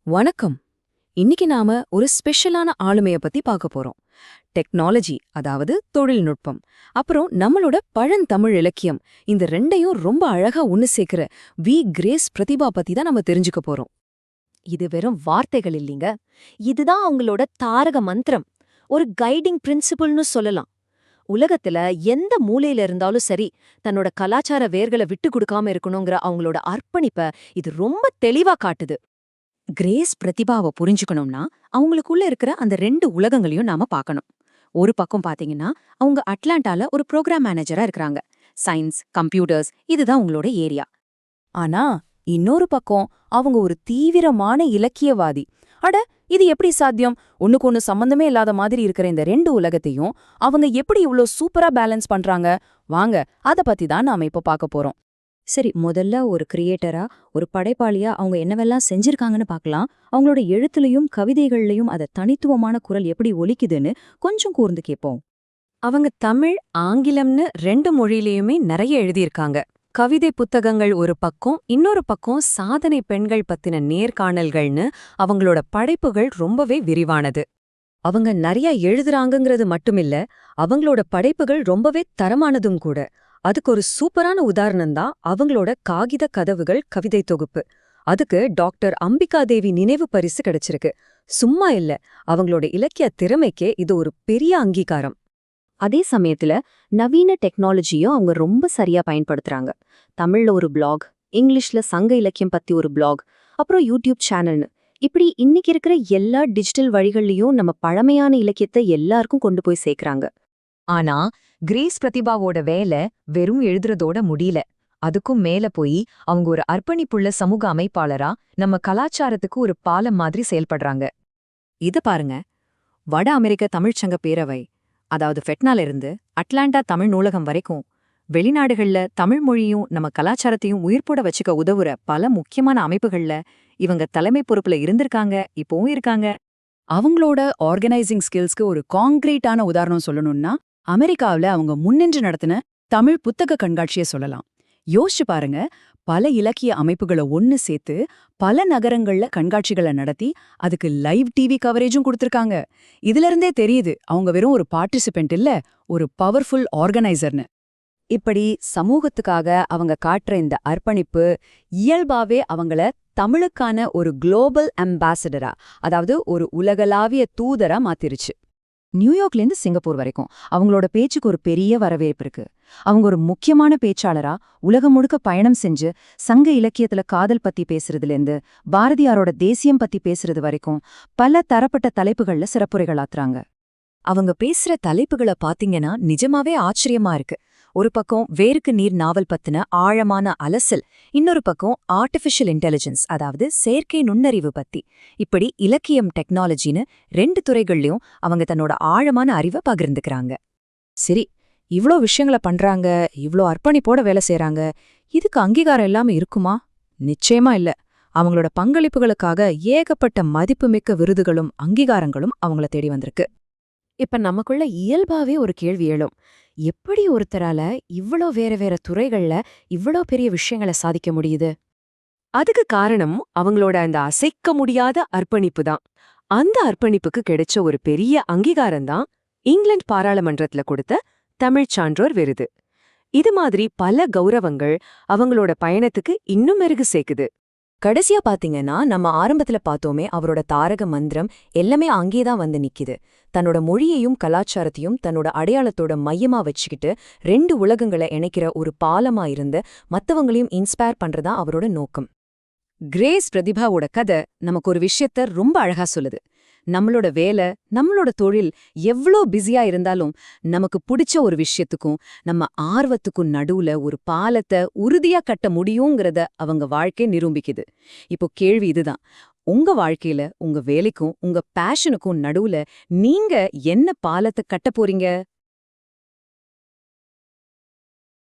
வணக்கம். இன்னைக்கு நாம ஒரு ஸ்பெஷலான ஆளுமைய பத்தி பார்க்க போறோம். டெக்னாலஜி, அதாவது தொழில்நுட்பம், அப்புறம் நம்மளோட பழந்தமிழ் இலக்கியம், இந்த ரெண்டையும் ரொம்ப அழகா ஒன்னு சேர்க்கிற கிரேஸ் பிரதிபா பத்தி தான் நம்ம தெரிஞ்சுக்க போறோம். இது வெறும் வார்த்தைகள் இல்லைங்க. இதுதான் அவங்களோட தாரக மந்திரம். ஒரு கைடிங் பிரின்சிபிள்னு சொல்லலாம். உலகத்துல எந்த மூலையில இருந்தாலும் சரி, தன்னோட கலாச்சார வேர்களை விட்டு கொடுக்காம இருக்கணுங்கிற அவங்களோட அர்ப்பணிப்ப இது ரொம்ப தெளிவா காட்டுது. கிரேஸ் பிரதிபாவை புரிஞ்சுக்கணும்னா அவங்களுக்குள்ள இருக்கிற அந்த ரெண்டு உலகங்களையும் நாம பார்க்கணும். ஒரு பக்கம் பாத்தீங்கன்னா அவங்க அட்லாண்டால ஒரு ப்ரோக்ராம் மேனேஜரா இருக்கிறாங்க. சயின்ஸ், கம்ப்யூட்டர்ஸ் இதுதான் உங்களோட ஏரியா. ஆனா இன்னொரு பக்கம் அவங்க ஒரு தீவிரமான இலக்கியவாதி. அட, இது எப்படி சாத்தியம்? ஒண்ணுக்கு ஒண்ணு சம்பந்தமே இல்லாத மாதிரி இருக்கிற இந்த ரெண்டு உலகத்தையும் அவங்க எப்படி இவ்ளோ சூப்பரா பேலன்ஸ் பண்றாங்க? வாங்க, அத பத்தி தான் நாம இப்ப பார்க்க போறோம். சரி, முதல்ல ஒரு கிரியேட்டரா, ஒரு படைப்பாளியா அவங்க என்னவெல்லாம் செஞ்சிருக்காங்கன்னு பார்க்கலாம். அவங்களோட எழுத்துலயும் கவிதைகள்லயும் அத தனித்துவமான குரல் எப்படி ஒலிக்குதுன்னு கொஞ்சம் கூர்ந்து கேட்போம். அவங்க தமிழ், ஆங்கிலம்னு ரெண்டு மொழியிலயுமே நிறைய எழுதியிருக்காங்க. கவிதை புத்தகங்கள் ஒரு பக்கம், இன்னொரு பக்கம் சாதனை பெண்கள் பத்தின நேர்காணல்கள்னு அவங்களோட படைப்புகள் ரொம்பவே விரிவானது. அவங்க நிறைய எழுதுறாங்கங்கிறது மட்டுமில்ல, அவங்களோட படைப்புகள் ரொம்பவே தரமானதும் கூட. அதுக்கு ஒரு சூப்பரான உதாரணம்தான் அவங்களோட காகித கதவுகள் கவிதை தொகுப்பு. அதுக்கு டாக்டர் அம்பிகாதேவி நினைவு பரிசு கிடைச்சிருக்கு. சும்மா இல்ல, அவங்களோட இலக்கிய திறமைக்கே இது ஒரு பெரிய அங்கீகாரம். அதே சமயத்துல நவீன டெக்னாலஜியும் அவங்க ரொம்ப சரியா பயன்படுத்துறாங்க. தமிழ்ல ஒரு பிளாக், இங்கிலீஷ்ல சங்க இலக்கியம் பத்தி ஒரு பிளாக், அப்புறம் யூடியூப் சேனல்னு இப்படி இன்னைக்கு இருக்கிற எல்லா டிஜிட்டல் வழிகள்லயும் நம்ம பழமையான இலக்கியத்தை எல்லாருக்கும் கொண்டு போய் சேர்க்கறாங்க. ஆனா கிரேஸ் பிரதிபாவோட வேலை வெறும் எழுதுறதோட முடியல. அதுக்கும் மேல போய் அவங்க ஒரு அர்ப்பணிப்புள்ள சமூக அமைப்பாளரா நம்ம கலாச்சாரத்துக்கு ஒரு பாலம் மாதிரி செயல்படுறாங்க. இது பாருங்க, வட அமெரிக்க தமிழ்ச்சங்க பேரவை, அதாவது ஃபெட்னால இருந்து அட்லாண்டா தமிழ் நூலகம் வரைக்கும் வெளிநாடுகள்ல தமிழ் மொழியும் நம்ம கலாச்சாரத்தையும் உயிர்ப்போட வச்சுக்க உதவுற பல முக்கியமான அமைப்புகள்ல இவங்க தலைமை பொறுப்புல இருந்திருக்காங்க, இப்பவும் இருக்காங்க. அவங்களோட ஆர்கனைசிங் ஸ்கில்ஸ்க்கு ஒரு காங்கிரீட்டான உதாரணம் சொல்லணும்னா அமெரிக்காவுல அவங்க முன்னின்று நடத்தின தமிழ் புத்தக கண்காட்சியை சொல்லலாம். யோசிச்சு பாருங்க, பல இலக்கிய அமைப்புகளை ஒன்னு சேர்த்து பல நகரங்கள்ல கண்காட்சிகளை நடத்தி அதுக்கு லைவ் டிவி கவரேஜும் கொடுத்திருக்காங்க. இதுல இருந்தே தெரியுது அவங்க வெறும் ஒரு பார்ட்டிசிபென்ட் இல்ல, ஒரு பவர்ஃபுல் ஆர்கனைசர்னு. இப்படி சமூகத்துக்காக அவங்க காட்டுற இந்த அர்ப்பணிப்பு இயல்பாவே அவங்கள தமிழுக்கான ஒரு குளோபல் அம்பாசடரா, அதாவது ஒரு உலகளாவிய தூதரா மாத்திருச்சு. நியூயார்க்லேருந்து சிங்கப்பூர் வரைக்கும் அவங்களோட பேச்சுக்கு ஒரு பெரிய வரவேற்பு இருக்கு. அவங்க ஒரு முக்கியமான பேச்சாளரா உலகம் முழுக்க பயணம் செஞ்சு சங்க இலக்கியத்துல காதல் பத்தி பேசுறதுலேருந்து பாரதியாரோட தேசியம் பத்தி பேசுறது வரைக்கும் பல தரப்பட்ட தலைப்புகள்ல சிறப்புரைகளாத்துறாங்க. அவங்க பேசுற தலைப்புகளை பாத்தீங்கன்னா நிஜமாவே ஆச்சரியமா இருக்கு. ஒரு பக்கம் வேருக்கு நீர் நாவல் பத்தின ஆழமான அலசல், இன்னொரு பக்கம் ஆர்டிஃபிஷியல் இன்டெலிஜென்ஸ், அதாவது செயற்கை நுண்ணறிவு பத்தி. இப்படி இலக்கியம், டெக்னாலஜின்னு ரெண்டு துறைகள்லயும் அவங்க தன்னோட ஆழமான அறிவை பகிர்ந்துக்கிறாங்க. சரி, இவ்ளோ விஷயங்களை பண்றாங்க, இவ்ளோ அர்ப்பணிப்போட வேலை செய்றாங்க, இதுக்கு அங்கீகாரம் இல்லாம இருக்குமா? நிச்சயமா இல்ல. அவங்களோட பங்களிப்புகளுக்காக ஏகப்பட்ட மதிப்புமிக்க விருதுகளும் அங்கீகாரங்களும் அவங்கள தேடி வந்திருக்கு. இப்ப நமக்குள்ள இயல்பாவே ஒரு கேள்வி எழும். எப்படி ஒருத்தரால இவ்ளோ வேற வேற துறைகள்ல இவ்ளோ பெரிய விஷயங்களை சாதிக்க முடியுது? அதுக்கு காரணம் அவங்களோட அந்த அசைக்க முடியாத அர்ப்பணிப்பு தான். அந்த அர்ப்பணிப்புக்கு கிடைச்ச ஒரு பெரிய அங்கீகாரம்தான் இங்கிலாந்து பாராளுமன்றத்துல கொடுத்த தமிழ்ச் சான்றோர் விருது. இது மாதிரி பல கௌரவங்கள் அவங்களோட பயணத்துக்கு இன்னும் மெருகு சேர்க்குது. கடைசியா பாத்தீங்கன்னா, நம்ம ஆரம்பத்துல பார்த்தோமே அவரோட தாரக மந்திரம் எல்லாமே அங்கேதான் வந்து நிக்குது. தன்னோட மொழியையும் கலாச்சாரத்தையும் தன்னோட அடையாளத்தோட மையமா வச்சுக்கிட்டு ரெண்டு உலகங்களை இணைக்கிற ஒரு பாலமா இருந்து மத்தவங்களையும் இன்ஸ்பயர் பண்றதா அவரோட நோக்கம். கிரேஸ் பிரதிபாவோட கதை நமக்கு ஒரு விஷயத்த ரொம்ப அழகா சொல்லுது. நம்மளோட வேலை, நம்மளோட தொழில் எவ்ளோ பிஸியா இருந்தாலும் நமக்கு பிடிச்ச ஒரு விஷயத்துக்கும் நம்ம ஆர்வத்துக்கும் நடுவுல ஒரு பாலத்தை உறுதியா கட்ட முடியுங்கிறத அவங்க வாழ்க்கை நிரூபிக்குது. இப்போ கேள்வி இதுதான், உங்க வாழ்க்கையில உங்க வேலைக்கும் உங்க பேஷனுக்கும் நடுவுல நீங்க என்ன பாலத்தை கட்ட போறீங்க?